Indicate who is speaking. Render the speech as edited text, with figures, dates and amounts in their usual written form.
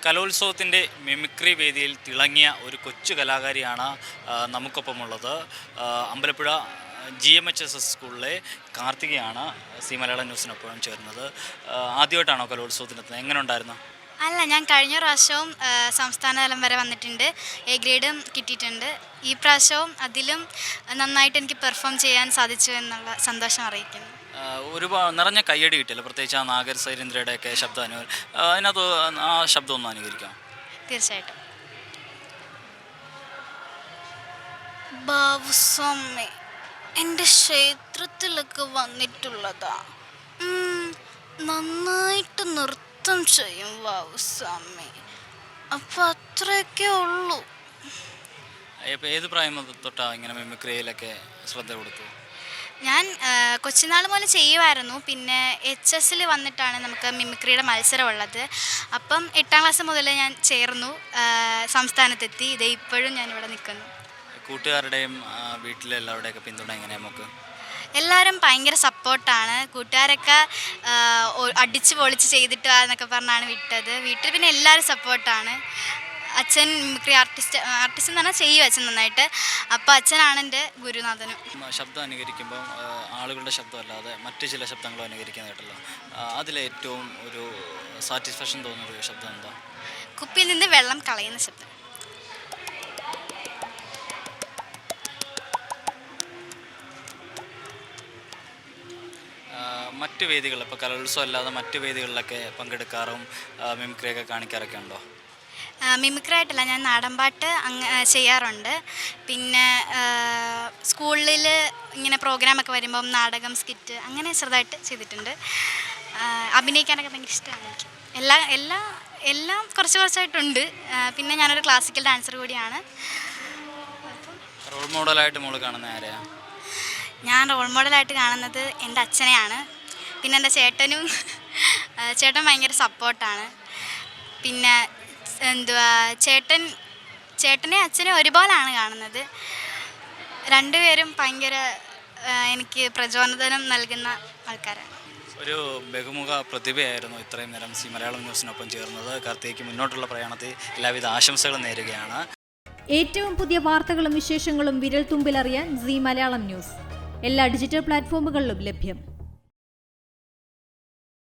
Speaker 1: കലോത്സവത്തിൻ്റെ mimicry വേദിയിൽ തിളങ്ങിയ ഒരു കൊച്ചു കലാകാരിയാണ് നമുക്കൊപ്പമുള്ളത്. അമ്പലപ്പുഴ GMHS സ്കൂളിലെ കാർത്തികയാണ് സി മലയാളം ന്യൂസിനൊപ്പം ചേർന്നത്. ആദ്യമായിട്ടാണോ കലോത്സവത്തിനെത്തുന്നത്? എങ്ങനെ ഉണ്ടായിരുന്നു?
Speaker 2: അല്ല, ഞാൻ കഴിഞ്ഞ പ്രാവശ്യവും സംസ്ഥാന തലം വരെ വന്നിട്ടുണ്ട്, A ഗ്രേഡും കിട്ടിയിട്ടുണ്ട്. ഈ പ്രാവശ്യവും അതിലും നന്നായിട്ട് എനിക്ക് പെർഫോം ചെയ്യാൻ സാധിച്ചു എന്നുള്ള സന്തോഷം അറിയിക്കുന്നു.
Speaker 1: ഒരുപാട് നിറഞ്ഞ കയ്യടി കിട്ടിയല്ലോ, പ്രത്യേകിച്ച് ആ നാഗർ സൈരേന്ദ്രയുടെയൊക്കെ ശബ്ദം അതിനകത്ത് ആ ശബ്ദം ഒന്ന് അനുകരിക്കാം.
Speaker 2: തീർച്ചയായിട്ടും. ബാബുസ്വാമി എൻ്റെ ക്ഷേത്രത്തിലൊക്കെ വന്നിട്ടുള്ളതാ. നന്നായിട്ട് നൃത്തം ചെയ്യും ബാബുസ്വാമി. അപ്പം അത്രയൊക്കെ ഉള്ളൂ.
Speaker 1: ഏത് പ്രായം തൊട്ടാ ഇങ്ങനെ മിമിക്രിയിലൊക്കെ ശ്രദ്ധ കൊടുത്തു?
Speaker 2: ഞാൻ കൊച്ചുനാൾ മുതൽ ചെയ്യുമായിരുന്നു. പിന്നെ HS വന്നിട്ടാണ് നമുക്ക് മിമിക്രിയുടെ മത്സരമുള്ളത്. അപ്പം 8ാം ക്ലാസ് മുതൽ ഞാൻ ചേർന്നു, സംസ്ഥാനത്തെത്തി. ഇതേ ഇപ്പോഴും ഞാനിവിടെ നിൽക്കുന്നു.
Speaker 1: കൂട്ടുകാരുടെയും വീട്ടിലെല്ലാവരുടെയൊക്കെ പിന്തുണ എങ്ങനെയാണ് നമുക്ക്?
Speaker 2: എല്ലാവരും ഭയങ്കര സപ്പോർട്ടാണ്. കൂട്ടുകാരൊക്കെ അടിച്ച് പൊളിച്ച് ചെയ്തിട്ട് എന്നൊക്കെ പറഞ്ഞാണ് വിട്ടത്. വീട്ടിൽ പിന്നെ എല്ലാവരും സപ്പോർട്ടാണ്. അച്ഛൻ മിമിക്രി ആർട്ടിസ്റ്റ് എന്ന് പറഞ്ഞാൽ ചെയ്യും അച്ഛൻ നന്നായിട്ട്. അപ്പോൾ അച്ഛനാണ് എൻ്റെ ഗുരുനാഥനും.
Speaker 1: ശബ്ദം അനുകരിക്കുമ്പോൾ ആളുകളുടെ ശബ്ദമല്ലാതെ മറ്റു ചില ശബ്ദങ്ങളും അനുകരിക്കാൻ കേട്ടല്ലോ. അതിലേറ്റവും ഒരു സാറ്റിസ്ഫാക്ഷൻ തോന്നുന്നൊരു ശബ്ദം എന്താ?
Speaker 2: കുപ്പിയിൽ നിന്ന് വെള്ളം കളയുന്ന ശബ്ദം.
Speaker 1: മറ്റ് വേദികൾ, ഇപ്പോൾ കലോത്സവം അല്ലാതെ മറ്റ് വേദികളിലൊക്കെ പങ്കെടുക്കാറും മിമിക്രിയൊക്കെ കാണിക്കാറൊക്കെ ഉണ്ടോ?
Speaker 2: മിമിക്രി ആയിട്ടല്ല, ഞാൻ നാടൻപാട്ട് ചെയ്യാറുണ്ട്. പിന്നെ സ്കൂളിൽ ഇങ്ങനെ പ്രോഗ്രാമൊക്കെ വരുമ്പം നാടകം, സ്കിറ്റ് അങ്ങനെ ചെറുതായിട്ട് ചെയ്തിട്ടുണ്ട്. അഭിനയിക്കാനൊക്കെ ഭയങ്കര ഇഷ്ടമാണ് എനിക്ക്. എല്ലാം കുറച്ചായിട്ടുണ്ട്. പിന്നെ ഞാനൊരു ക്ലാസിക്കൽ ഡാൻസർ കൂടിയാണ്.
Speaker 1: റോൾ മോഡലായിട്ട് മോള് കാണുന്ന ആരെയാ?
Speaker 2: ഞാൻ റോൾ മോഡലായിട്ട് കാണുന്നത് എൻ്റെ അച്ഛനെയാണ്. പിന്നെ എൻ്റെ ചേട്ടൻ ഭയങ്കര സപ്പോർട്ടാണ്. പിന്നെ ചേട്ടനെ അച്ഛനെ ഒരുപോലെയാണ് കാണുന്നത്. രണ്ടുപേരും ഭയങ്കര എനിക്ക് പ്രചോദനം നൽകുന്ന ആൾക്കാരാണ്.
Speaker 1: ഒരു ബഹുമുഖ പ്രതിഭയായിരുന്നു ഇത്രയും നേരം സി മലയാളം ന്യൂസിനൊപ്പം ചേർന്നത്. കാർത്തികയ്ക്ക് മുന്നോട്ടുള്ള പ്രയാണത്തിൽ എല്ലാവിധ ആശംസകളും നേരുകയാണ്.
Speaker 3: ഏറ്റവും പുതിയ വാർത്തകളും വിശേഷങ്ങളും വിരൽ തുമ്പിലറിയാൻ സി മലയാളം ന്യൂസ് എല്ലാ ഡിജിറ്റൽ പ്ലാറ്റ്ഫോമുകളിലും ലഭ്യം.